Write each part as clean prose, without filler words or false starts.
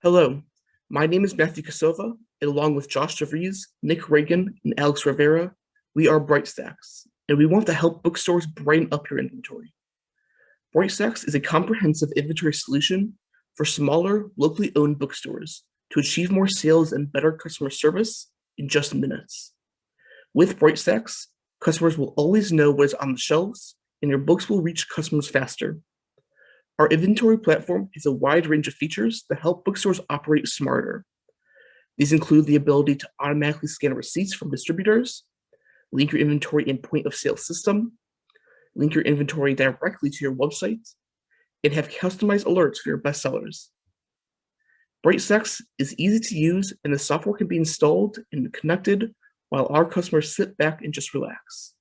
Hello, my name is Matthew Kosova, and along with Josh DeVries, Nick Reagan, and Alex Rivera, we are BrightStacks, and we want to help bookstores brighten up your inventory. BrightStacks is a comprehensive inventory solution for smaller, locally owned bookstores to achieve more sales and better customer service in just minutes. With BrightStacks, customers will always know what is on the shelves, and your books will reach customers faster. Our inventory platform has a wide range of features that help bookstores operate smarter. These include the ability to automatically scan receipts from distributors, link your inventory in point of sale system, link your inventory directly to your website, and have customized alerts for your bestsellers. BrightStacks is easy to use, and the software can be installed and connected while our customers sit back and just relax.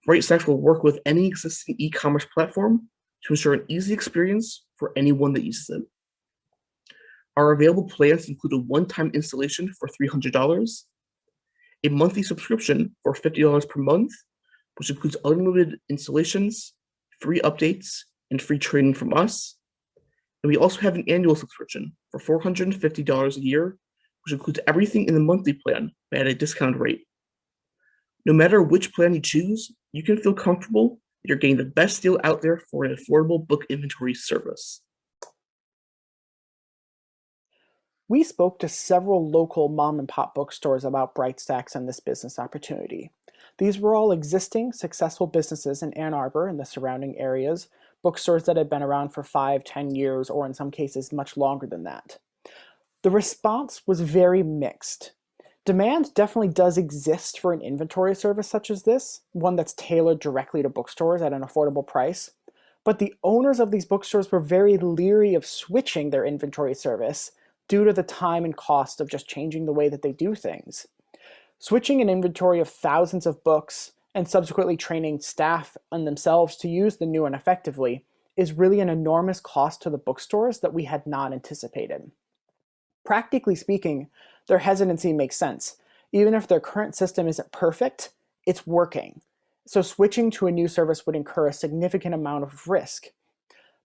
BrightStacks will work with any existing e-commerce platform to ensure an easy experience for anyone that uses it. Our available plans include a one-time installation for $300, a monthly subscription for $50 per month, which includes unlimited installations, free updates, and free training from us. And we also have an annual subscription for $450 a year, which includes everything in the monthly plan, but at a discounted rate. No matter which plan you choose, you can feel comfortable that you're getting the best deal out there for an affordable book inventory service. We spoke to several local mom and pop bookstores about BrightStacks and this business opportunity. These were all existing, successful businesses in Ann Arbor and the surrounding areas, bookstores that had been around for 5, 10 years, or in some cases much longer than that. The response was very mixed. Demand definitely does exist for an inventory service such as this, one that's tailored directly to bookstores at an affordable price. But the owners of these bookstores were very leery of switching their inventory service due to the time and cost of just changing the way that they do things. Switching an inventory of thousands of books and subsequently training staff and themselves to use the new one effectively is really an enormous cost to the bookstores that we had not anticipated. Practically speaking, their hesitancy makes sense. Even if their current system isn't perfect, it's working. So switching to a new service would incur a significant amount of risk.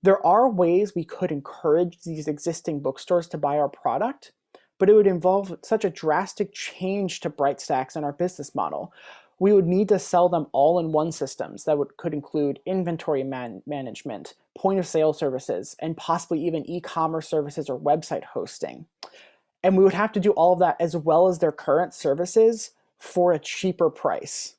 There are ways we could encourage these existing bookstores to buy our product, but it would involve such a drastic change to BrightStacks and our business model. We would need to sell them all-in-one systems that could include inventory management, point-of-sale services, and possibly even e-commerce services or website hosting. And we would have to do all of that as well as their current services for a cheaper price.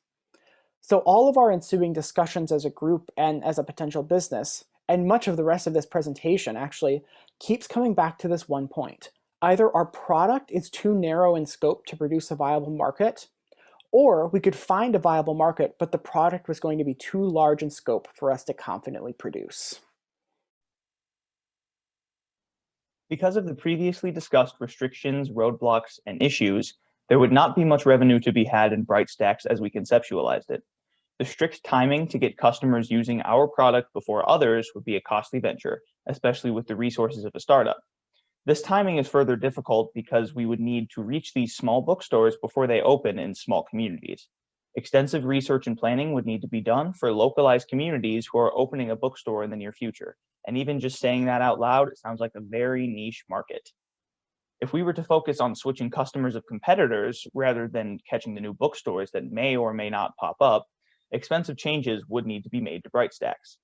So all of our ensuing discussions as a group and as a potential business, and much of the rest of this presentation actually, keeps coming back to this one point. Either our product is too narrow in scope to produce a viable market, or we could find a viable market, but the product was going to be too large in scope for us to confidently produce. Because of the previously discussed restrictions, roadblocks, and issues, there would not be much revenue to be had in BrightStacks as we conceptualized it. The strict timing to get customers using our product before others would be a costly venture, especially with the resources of a startup. This timing is further difficult because we would need to reach these small bookstores before they open in small communities. Extensive research and planning would need to be done for localized communities who are opening a bookstore in the near future. And even just saying that out loud, it sounds like a very niche market. If we were to focus on switching customers of competitors rather than catching the new bookstores that may or may not pop up, expensive changes would need to be made to BrightStacks.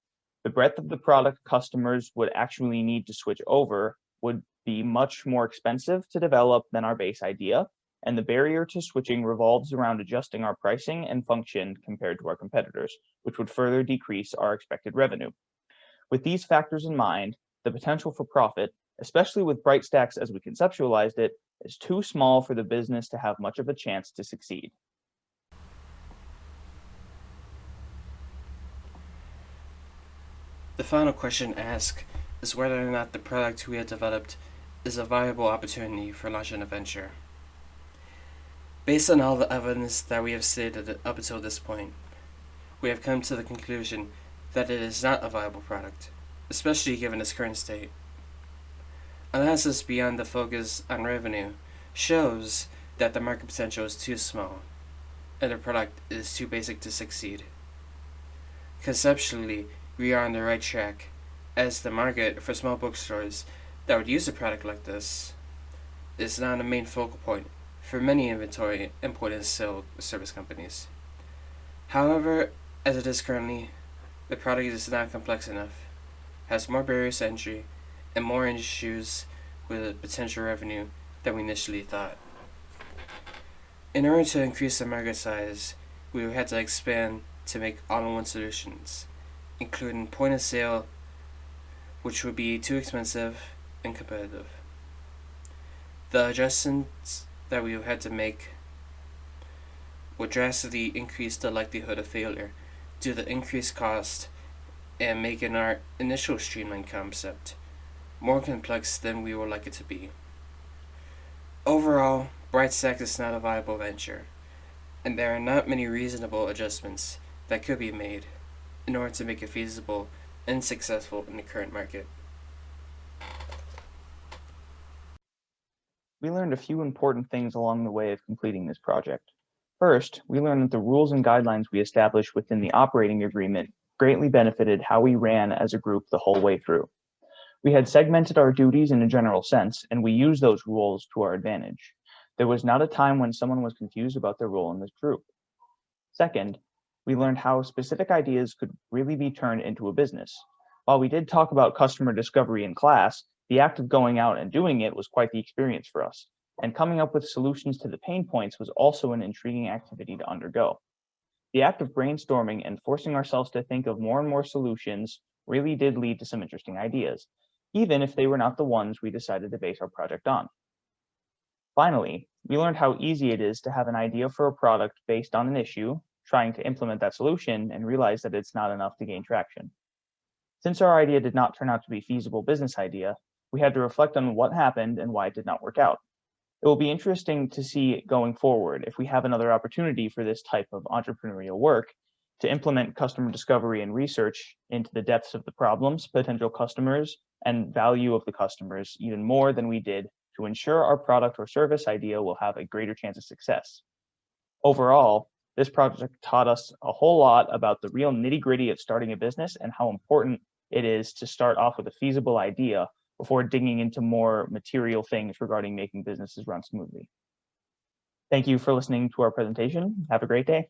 The breadth of the product customers would actually need to switch over would be much more expensive to develop than our base idea, and the barrier to switching revolves around adjusting our pricing and function compared to our competitors, which would further decrease our expected revenue. With these factors in mind, the potential for profit, especially with BrightStacks as we conceptualized it, is too small for the business to have much of a chance to succeed. The final question asked is whether or not the product we have developed is a viable opportunity for launching a venture. Based on all the evidence that we have stated up until this point, we have come to the conclusion that it is not a viable product, especially given its current state. Analysis beyond the focus on revenue shows that the market potential is too small, and the product is too basic to succeed. Conceptually, we are on the right track, as the market for small bookstores that would use a product like this is not a main focal point for many inventory and point of sale service companies. However, as it is currently, the product is not complex enough, has more barriers to entry, and more issues with potential revenue than we initially thought. In order to increase the market size, we had to expand to make all-in-one solutions, including point of sale, which would be too expensive and competitive. The adjustments that we had to make would drastically increase the likelihood of failure due to the increased cost and making our initial streamlined concept more complex than we would like it to be. Overall, BrightStacks is not a viable venture, and there are not many reasonable adjustments that could be made in order to make it feasible and successful in the current market. We learned a few important things along the way of completing this project. First, we learned that the rules and guidelines we established within the operating agreement greatly benefited how we ran as a group the whole way through. We had segmented our duties in a general sense, and we used those rules to our advantage. There was not a time when someone was confused about their role in this group. Second, we learned how specific ideas could really be turned into a business. While we did talk about customer discovery in class, the act of going out and doing it was quite the experience for us, and coming up with solutions to the pain points was also an intriguing activity to undergo. The act of brainstorming and forcing ourselves to think of more and more solutions really did lead to some interesting ideas, even if they were not the ones we decided to base our project on. Finally, we learned how easy it is to have an idea for a product based on an issue, trying to implement that solution, and realize that it's not enough to gain traction. Since our idea did not turn out to be a feasible business idea, we had to reflect on what happened and why it did not work out. It will be interesting to see going forward if we have another opportunity for this type of entrepreneurial work to implement customer discovery and research into the depths of the problems, potential customers, and value of the customers even more than we did to ensure our product or service idea will have a greater chance of success. Overall, this project taught us a whole lot about the real nitty-gritty of starting a business and how important it is to start off with a feasible idea before digging into more material things regarding making businesses run smoothly. Thank you for listening to our presentation. Have a great day.